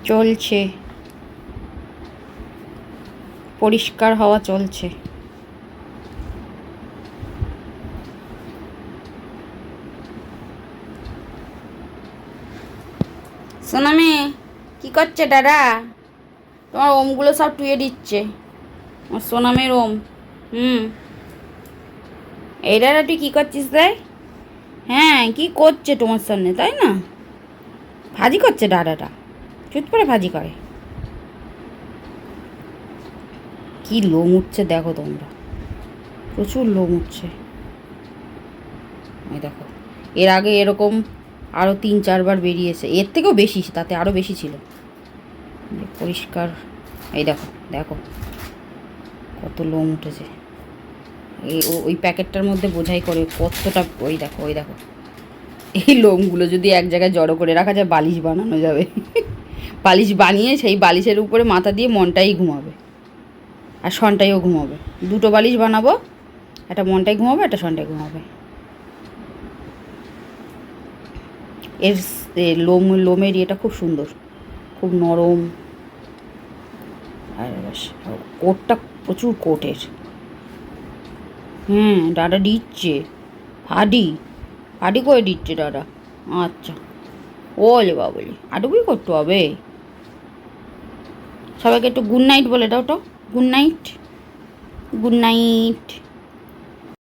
চলছে, পরিষ্কার হওয়া চলছে। সোনামে কি করছে দাদা? তোমার ওমগুলো সব টুয়ে দিচ্ছে, আমার সোনামের ওম। এই দাদা তুই কী করছিস তাই? হ্যাঁ, কি করছে তোমার সামনে, তাই না? ভাজি করছে দাদাটা, চুপ করে ভাজি করে। কি লোম উঠছে দেখো তোমরা, প্রচুর লোম উঠছে। এই দেখো, এর আগে এরকম আরও 3-4 বার বেরিয়েছে, এর থেকেও বেশি, তাতে আরও বেশি ছিল। পরিষ্কার, এই দেখো দেখো কত লোম উঠেছে। ওই প্যাকেটটার মধ্যে বোঝাই করে কতটা। ওই দেখো ওই দেখো, এই লোমগুলো যদি এক জায়গায় জড়ো করে রাখা যায়, বালিশ বানানো যাবে। বালিশ বানিয়ে সেই বালিশের উপরে মাথা দিয়ে মনটাই ঘুমাবে, আর সনটাইও ঘুমাবে। দুটো বালিশ বানাবো, একটা মনটাই ঘুমাবে, একটা সনটাই ঘুমাবে। এর লোমের ইয়েটা খুব সুন্দর, খুব নরম। আর কোটটা প্রচুর কোটের। দাদা দিচ্ছে ফাডি, ফাডি করে দিচ্ছে দাদা। আচ্ছা, ওলে বাবলি, আটুকুই করতে হবে। সবাইকে একটু গুড নাইট বলে দাও তো। Good night, good night.